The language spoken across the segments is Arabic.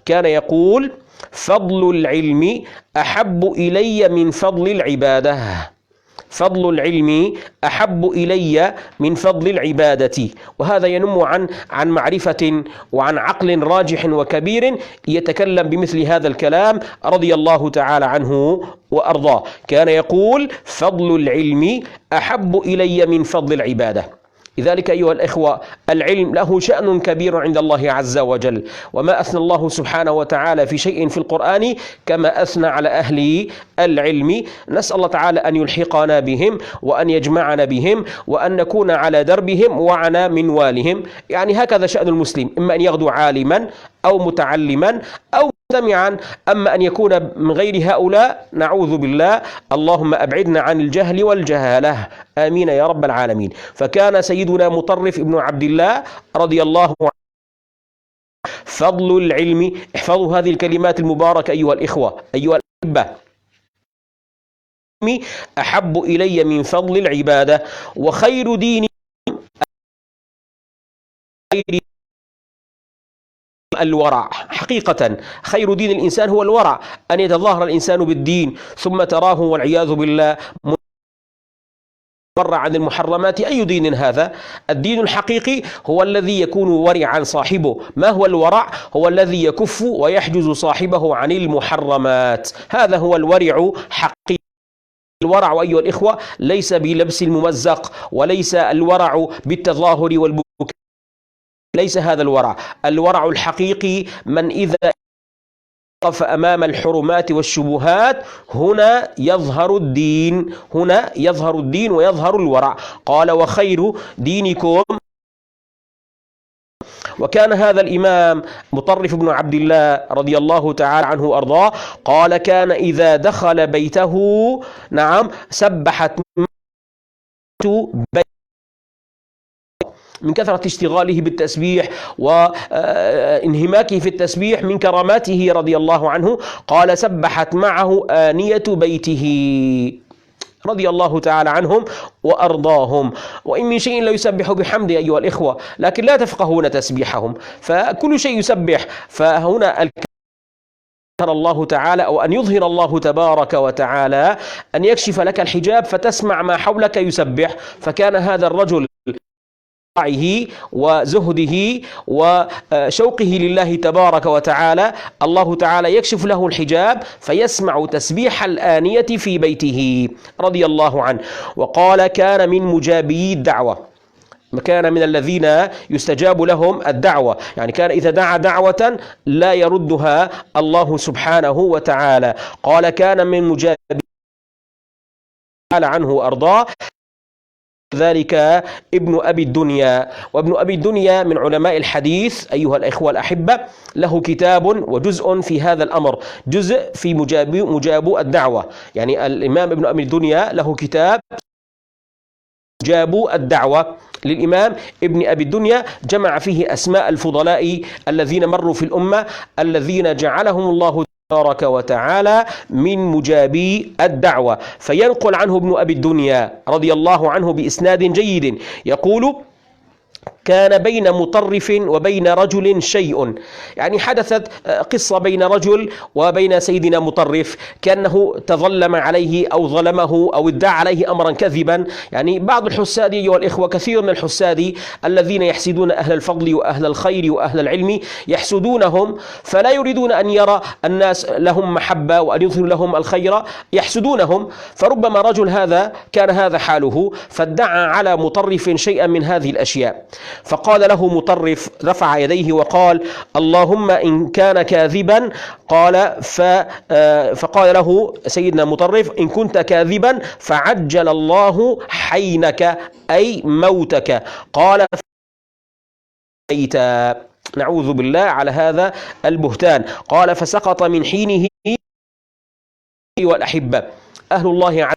كان يقول: فضل العلم أحب إلي من فضل العبادة. فضل العلم أحب إلي من فضل العبادة. وهذا ينم عن معرفة وعن عقل راجح وكبير يتكلم بمثل هذا الكلام رضي الله تعالى عنه وأرضاه. كان يقول: فضل العلم أحب إلي من فضل العبادة. لذلك أيها الإخوة، العلم له شأن كبير عند الله عز وجل، وما أثنى الله سبحانه وتعالى في شيء في القرآن كما أثنى على أهل العلم. نسأل الله تعالى أن يلحقنا بهم وأن يجمعنا بهم وأن نكون على دربهم وعلى منوالهم. يعني هكذا شأن المسلم، إما أن يغدو عالما أو متعلما أو مستمعا، أما أن يكون من غير هؤلاء نعوذ بالله، اللهم أبعدنا عن الجهل والجهالة، آمين يا رب العالمين. فكان سيدنا مطرف ابن عبد الله رضي الله عنه: فضل العلم، احفظوا هذه الكلمات المباركة أيها الإخوة أيها الأحبة، أحب إلي من فضل العبادة، وخير دين الورع. حقيقة خير دين الإنسان هو الورع، أن يتظاهر الإنسان بالدين ثم تراه والعياذ بالله مر عن المحرمات. أي دين هذا؟ الدين الحقيقي هو الذي يكون ورعا صاحبه. ما هو الورع؟ هو الذي يكف ويحجز صاحبه عن المحرمات. هذا هو الورع حقيقي. الورع أيها الإخوة ليس بلبس الممزق، وليس الورع بالتظاهر والبكاء، ليس هذا الورع. الورع الحقيقي من إذا وقف أمام الحرمات والشبهات هنا يظهر الدين، هنا يظهر الدين ويظهر الورع. قال: وخير دينكم. وكان هذا الإمام مطرف بن عبد الله رضي الله تعالى عنه وأرضاه قال: كان إذا دخل بيته سبحت من كثرة اشتغاله بالتسبيح وانهماكه في التسبيح من كراماته رضي الله عنه. قال: سبحت معه آنية بيته رضي الله تعالى عنهم وأرضاهم. وإن من شيء لا يسبح بحمده أيها الإخوة، لكن لا تفقهون تسبيحهم، فكل شيء يسبح. فهنا الله تعالى أو أن يظهر الله تبارك وتعالى أن يكشف لك الحجاب فتسمع ما حولك يسبح. فكان هذا الرجل وزهده وشوقه لله تبارك وتعالى، الله تعالى يكشف له الحجاب فيسمع تسبيح الآنية في بيته رضي الله عنه. وقال: كان من مجابي الدعوة، كان من الذين يستجاب لهم الدعوة، يعني كان إذا دعا دعوة لا يردها الله سبحانه وتعالى. قال: كان من مجابي عنه وأرضاه ذلك ابن أبي الدنيا. وابن أبي الدنيا من علماء الحديث أيها الإخوة الأحبة، له كتاب وجزء في هذا الأمر، جزء في مجاب الدعوة. يعني الإمام ابن أبي الدنيا له كتاب مجاب الدعوة للإمام ابن أبي الدنيا، جمع فيه أسماء الفضلاء الذين مروا في الأمة الذين جعلهم الله تبارك وتعالى من مجابي الدعوة. فينقل عنه ابن أبي الدنيا رضي الله عنه بإسناد جيد يقول: كان بين مطرف وبين رجل شيء، يعني حدثت قصة بين رجل وبين سيدنا مطرف، كأنه تظلم عليه أو ظلمه أو ادعى عليه أمرا كذبا. يعني بعض الحساد أيها الإخوة، كثير من الحساد الذين يحسدون أهل الفضل وأهل الخير وأهل العلم، يحسدونهم فلا يريدون أن يرى الناس لهم محبة وأن يظهر لهم الخير، يحسدونهم. فربما رجل هذا كان هذا حاله فادعى على مطرف شيئا من هذه الأشياء، فقال له مطرف، رفع يديه وقال: اللهم إن كان كاذبا. فقال له سيدنا مطرف: إن كنت كاذبا فعجل الله حينك أي موتك. قال: نعوذ بالله على هذا البهتان. قال: فسقط من حينه. والأحبة أهل الله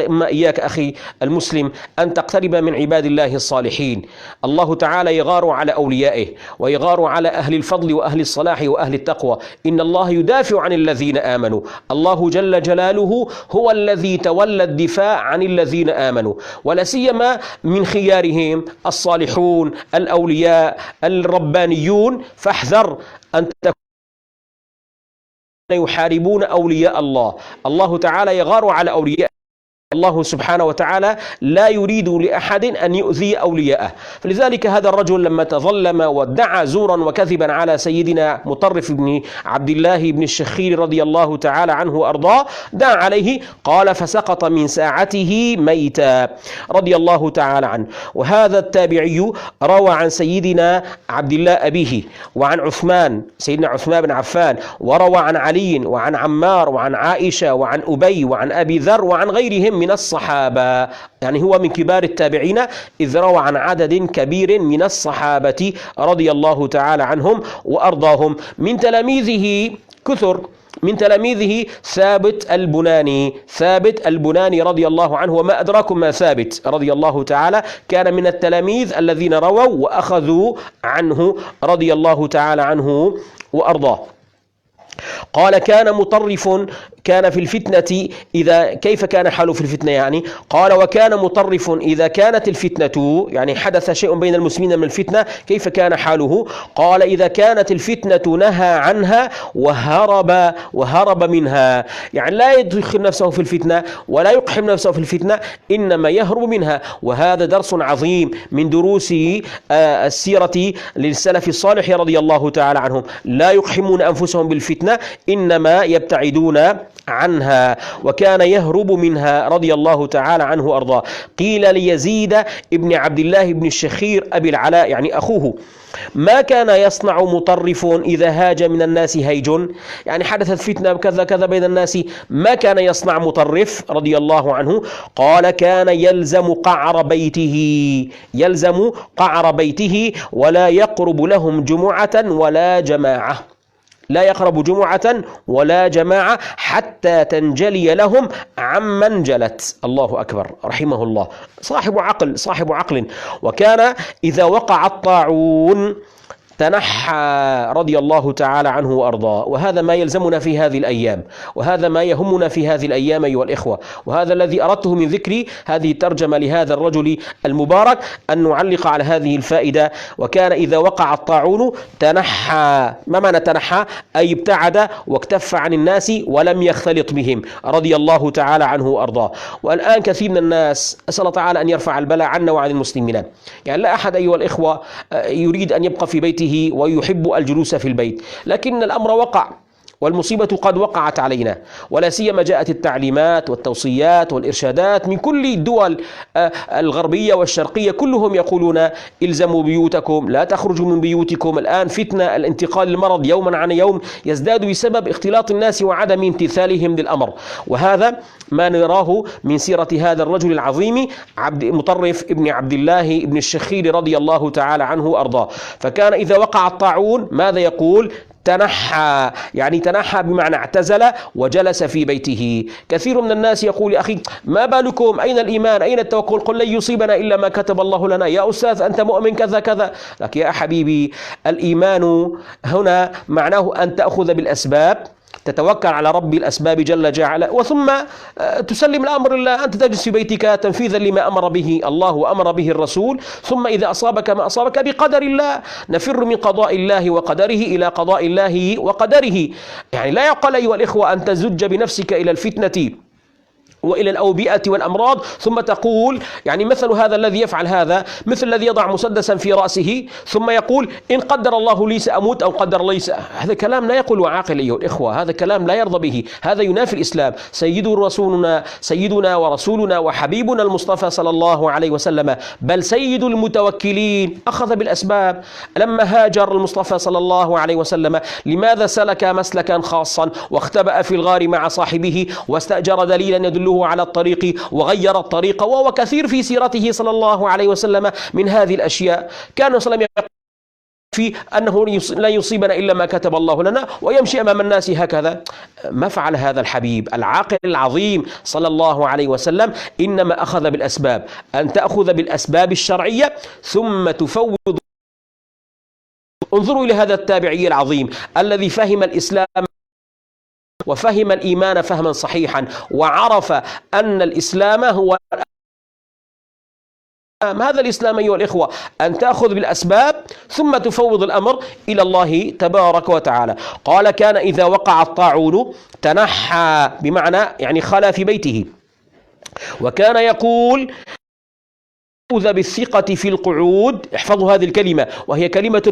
إما إياك أخي المسلم أن تقترب من عباد الله الصالحين. الله تعالى يغار على أوليائه ويغار على أهل الفضل وأهل الصلاح وأهل التقوى. إن الله يدافع عن الذين آمنوا. الله جل جلاله هو الذي تولى الدفاع عن الذين آمنوا، ولا سيما من خيارهم الصالحون الأولياء الربانيون. فاحذر أن تكون يحاربون أولياء الله. الله تعالى يغار على أولياء. الله سبحانه وتعالى لا يريد لأحد أن يؤذي أولياءه. فلذلك هذا الرجل لما تظلم وادعى زورا وكذبا على سيدنا مطرف بن عبد الله بن الشخير رضي الله تعالى عنه وأرضاه، دعا عليه، قال فسقط من ساعته ميتا رضي الله تعالى عنه. وهذا التابعي روى عن سيدنا عبد الله أبيه وعن عثمان سيدنا عثمان بن عفان، وروى عن علي وعن عمار وعن عائشة وعن أبي وعن أبي ذر وعن غيرهم من الصحابة. يعني هو من كبار التابعين، إذ روى عن عدد كبير من الصحابة رضي الله تعالى عنهم وأرضاهم. من تلاميذه كثر، من تلاميذه ثابت البناني رضي الله عنه. وما أدراكم ما ثابت رضي الله تعالى، كان من التلاميذ الذين رووا وأخذوا عنه رضي الله تعالى عنه وأرضاه. قال كان مطرف كان في الفتنة إذا كيف كان حاله في الفتنة يعني؟ قال وكان مطرف إذا كانت الفتنة، يعني حدث شيء بين المسلمين من الفتنة، كيف كان حاله؟ قال إذا كانت الفتنة نهى عنها وهرب منها، يعني لا يدخل نفسه في الفتنة ولا يقحم نفسه في الفتنة، إنما يهرب منها. وهذا درس عظيم من دروس السيرة للسلف الصالح رضي الله تعالى عنهم. لا يقحمون أنفسهم بالفتنة، إنما يبتعدون عنها، وكان يهرب منها رضي الله تعالى عنه وأرضاه. قيل ليزيد ابن عبد الله بن الشخير أبي العلاء يعني أخوه: ما كان يصنع مطرف إذا هاج من الناس هيج؟ يعني حدثت فتنة كذا كذا بين الناس، ما كان يصنع مطرف رضي الله عنه؟ قال كان يلزم قعر بيته ولا يقرب لهم جمعة ولا جماعة، لا يقرب جمعة ولا جماعة حتى تنجلي لهم عمن جلت. الله أكبر، رحمه الله، صاحب عقل. وكان إذا وقع الطاعون تنحى رضي الله تعالى عنه وأرضاه. وهذا ما يلزمنا في هذه الأيام، وهذا ما يهمنا في هذه الأيام أيها الإخوة، وهذا الذي أردته من ذكري هذه الترجمة لهذا الرجل المبارك، أن نعلق على هذه الفائدة. وكان إذا وقع الطاعون تنحى. ما معنى تنحى؟ أي ابتعد واكتف عن الناس ولم يختلط بهم رضي الله تعالى عنه وأرضاه. والآن كثير من الناس، أسأل الله تعالى أن يرفع البلاء عنا وعن المسلمين، يعني لا أحد أيها الإخوة يريد أن يبقى في بيته ويحب الجلوس في البيت، لكن الأمر وقع والمصيبة قد وقعت علينا، ولا سيما جاءت التعليمات والتوصيات والإرشادات من كل الدول الغربية والشرقية، كلهم يقولون الزموا بيوتكم، لا تخرجوا من بيوتكم. الآن فتنة الانتقال المرض يوما عن يوم يزداد بسبب اختلاط الناس وعدم امتثالهم للأمر. وهذا ما نراه من سيرة هذا الرجل العظيم مطرف ابن عبد الله ابن الشخير رضي الله تعالى عنه وأرضاه. فكان إذا وقع الطاعون ماذا يقول؟ تنحى، يعني تنحى بمعنى اعتزل وجلس في بيته. كثير من الناس يقول: يا أخي ما بالكم، أين الإيمان، أين التوكل، قل لن يصيبنا إلا ما كتب الله لنا، يا أستاذ أنت مؤمن كذا كذا. لكن يا حبيبي، الإيمان هنا معناه أن تأخذ بالأسباب، تتوكل على رب الأسباب جل جعل، وثم تسلم الأمر لله. أنت تجلس في بيتك تنفيذا لما أمر به الله وأمر به الرسول، ثم إذا أصابك ما أصابك بقدر الله. نفر من قضاء الله وقدره إلى قضاء الله وقدره. يعني لا يعقل أيها الإخوة أن تزج بنفسك إلى الفتنة وإلى الأوبئة والأمراض ثم تقول، يعني مثل هذا الذي يفعل هذا مثل الذي يضع مسدسا في رأسه ثم يقول إن قدر الله لي سأموت أو قدر الله هذا كلام لا يقول عاقل أيها الإخوة، هذا كلام لا يرضى به، هذا ينافي الإسلام. سيدنا ورسولنا وحبيبنا المصطفى صلى الله عليه وسلم، بل سيد المتوكلين، أخذ بالأسباب. لما هاجر المصطفى صلى الله عليه وسلم لماذا سلك مسلكا خاصا واختبأ في الغار مع صاحبه واستأجر دليلا يدله على الطريق وغير الطريق؟ وهو كثير في سيرته صلى الله عليه وسلم من هذه الأشياء. كان صلى الله عليه وسلم في أنه لا يصيبنا إلا ما كتب الله لنا ويمشي أمام الناس هكذا. ما فعل هذا الحبيب العاقل العظيم صلى الله عليه وسلم، إنما أخذ بالأسباب. أن تأخذ بالأسباب الشرعية ثم تفوض. انظروا إلى هذا التابعي العظيم الذي فهم الإسلام وفهم الإيمان فهما صحيحا، وعرف أن الإسلام هو هذا الإسلام أيها الإخوة، أن تأخذ بالأسباب ثم تفوض الأمر إلى الله تبارك وتعالى. قال: كان إذا وقع الطاعون تنحى، بمعنى يعني خلا في بيته، وكان يقول: أخذ بالثقة في القعود. احفظوا هذه الكلمة، وهي كلمة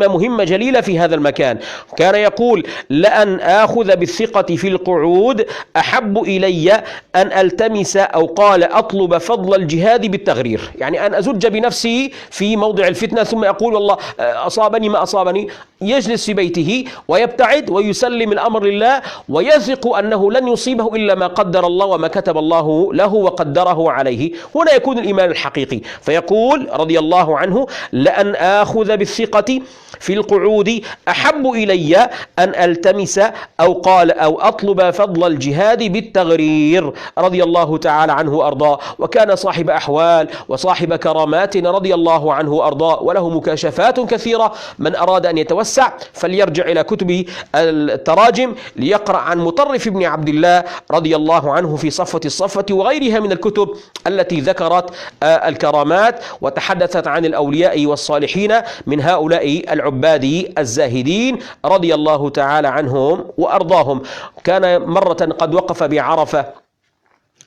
مهمة جليلة في هذا المكان. كان يقول: لأن آخذ بالثقة في القعود أحب إلي أن ألتمس، أو قال أطلب فضل الجهاد بالتغرير، يعني أن أزج بنفسي في موضع الفتنة ثم أقول والله أصابني ما أصابني. يجلس في بيته ويبتعد ويسلم الأمر لله، ويثق أنه لن يصيبه إلا ما قدر الله وما كتب الله له وقدره عليه. هنا يكون الإيمان الحقيقي. فيقول رضي الله عنه: لأن آخذ بالثقة في القعود أحب إلي أن ألتمس، أو قال أو أطلب فضل الجهاد بالتغرير، رضي الله تعالى عنه وأرضاه. وكان صاحب أحوال وصاحب كرامات رضي الله عنه وأرضاه، وله مكاشفات كثيرة. من أراد أن يتوسع فليرجع إلى كتب التراجم ليقرأ عن مطرف بن عبد الله رضي الله عنه في صفوة الصفوة وغيرها من الكتب التي ذكرت الكرامات وتحدثت عن الأولياء والصالحين من هؤلاء العباد الزاهدين رضي الله تعالى عنهم وأرضاهم. كان مرة قد وقف بعرفة،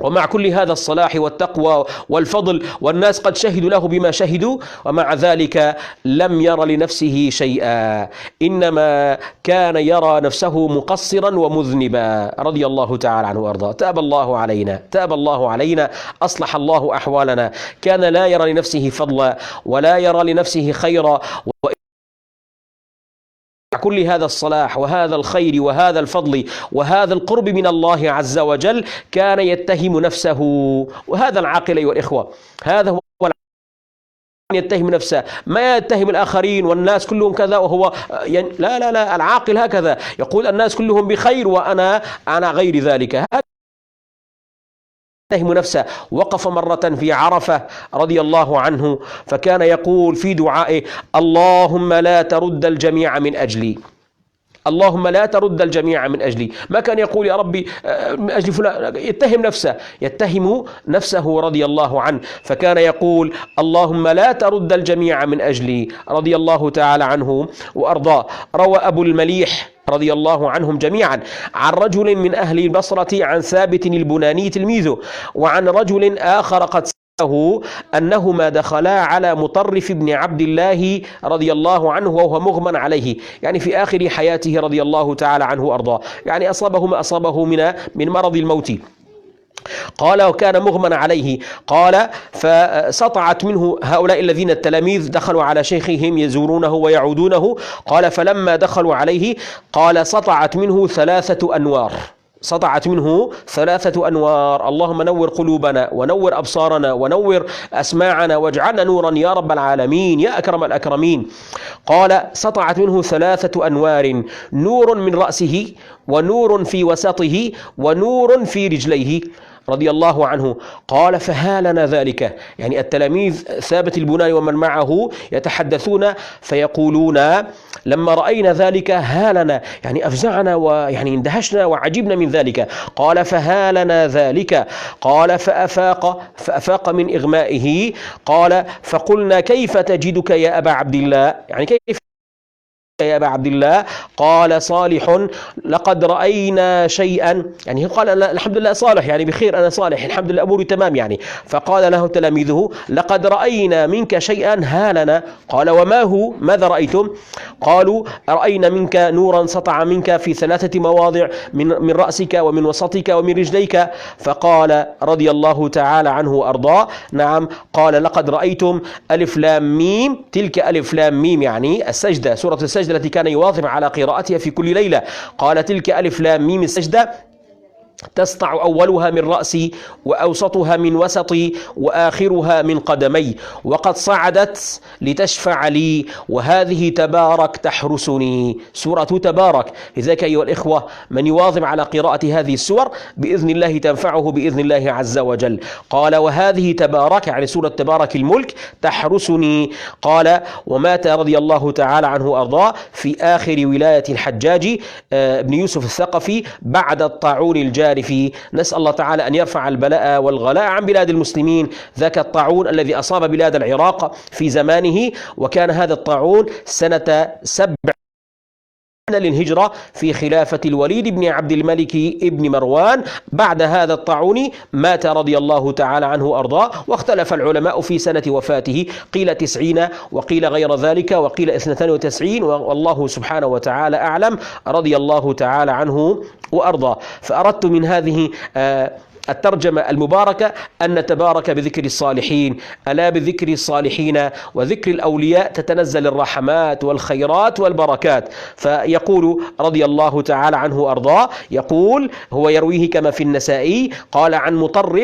ومع كل هذا الصلاح والتقوى والفضل، والناس قد شهدوا له بما شهدوا، ومع ذلك لم ير لنفسه شيئا، إنما كان يرى نفسه مقصرا ومذنبا رضي الله تعالى عنه وأرضاه. تاب الله علينا، أصلح الله أحوالنا. كان لا يرى لنفسه فضلا ولا يرى لنفسه خيرا، كل هذا الصلاح وهذا الخير وهذا الفضل وهذا القرب من الله عز وجل كان يتهم نفسه. وهذا العاقل أيها الإخوة، هذا هو يتهم نفسه، ما يتهم الآخرين والناس كلهم كذا وهو لا، العاقل هكذا يقول: الناس كلهم بخير وأنا غير ذلك. يتهم نفسه. وقف مرة في عرفة رضي الله عنه، فكان يقول في دعائه: اللهم لا ترد الجميع من أجلي، اللهم لا ترد الجميع من أجلي. ما كان يقول يا ربي من أجل فلان، يتهم نفسه رضي الله عنه. فكان يقول: اللهم لا ترد الجميع من أجلي، رضي الله تعالى عنه وأرضاه. روى أبو المليح رضي الله عنهم جميعا عن رجل من أهل البصرة عن ثابت البناني تلميذه، وعن رجل آخر قد أنهما دخلا على مطرف بن عبد الله رضي الله عنه وهو مغمى عليه، يعني في آخر حياته رضي الله تعالى عنه وأرضاه، يعني أصابه ما أصابه من مرض الموت. قال: وكان مغمى عليه. قال: فسطعت منه هؤلاء الذين التلاميذ دخلوا على شيخهم يزورونه ويعودونه. قال: فلما دخلوا عليه قال: سطعت منه 3 أنوار. اللهم نور قلوبنا ونور أبصارنا ونور أسماعنا واجعلنا نورا يا رب العالمين يا أكرم الأكرمين. قال: سطعت منه 3 أنوار، نور من رأسه، ونور في وسطه، ونور في رجليه رضي الله عنه. قال: فهالنا ذلك، يعني التلاميذ ثابت البناني ومن معه يتحدثون فيقولون: لما رأينا ذلك هالنا، يعني أفزعنا ويعني اندهشنا وعجبنا من ذلك. قال: فهالنا ذلك. قال: فأفاق من إغمائه. قال: فقلنا: كيف تجدك يا أبا عبد الله، يعني كيف يا أبا عبد الله؟ قال: صالح، لقد رأينا شيئا، يعني قال: الحمد لله صالح، يعني بخير، أنا صالح الحمد لله أموري تمام يعني. فقال له تلاميذه: لقد رأينا منك شيئا هالنا. قال: وما هو؟ ماذا رأيتم؟ قالوا: رأينا منك نورا سطع منك في 3 مواضع من رأسك ومن وسطك ومن رجليك. فقال رضي الله تعالى عنه وأرضاه: نعم. قال: لقد رأيتم ألف لام ميم، تلك ألف لام ميم يعني السجدة، سورة السجدة التي كان يواظب على قراءتها في كل ليلة. قال: تلك ألف لام ميم السجدة. تسطع أولها من رأسي وأوسطها من وسطي وآخرها من قدمي، وقد صعدت لتشفع لي، وهذه تبارك تحرسني. سورة تبارك. لذلك أيها الإخوة من يواظب على قراءة هذه السور بإذن الله تنفعه بإذن الله عز وجل. قال وهذه تبارك يعني سورة تبارك الملك تحرسني. قال ومات رضي الله تعالى عنه وأرضاه في آخر ولاية الحجاج بن يوسف الثقفي بعد الطاعون الجارف. نسأل الله تعالى أن يرفع البلاء والغلاء عن بلاد المسلمين. ذاك الطاعون الذي أصاب بلاد العراق في زمانه، وكان هذا الطاعون سنة 7 للهجرة في خلافة الوليد بن عبد الملك بن مروان. بعد هذا الطاعون مات رضي الله تعالى عنه وأرضاه، واختلف العلماء في سنة وفاته، قيل 90 وقيل غير ذلك وقيل 92، والله سبحانه وتعالى أعلم. رضي الله تعالى عنه وأرضاه. فأردت من هذه الترجمة المباركة أن نتبارك بذكر الصالحين. ألا بذكر الصالحين وذكر الأولياء تتنزل الرحمات والخيرات والبركات. فيقول رضي الله تعالى عنه وأرضاه، يقول هو يرويه كما في النسائي، قال عن مطرف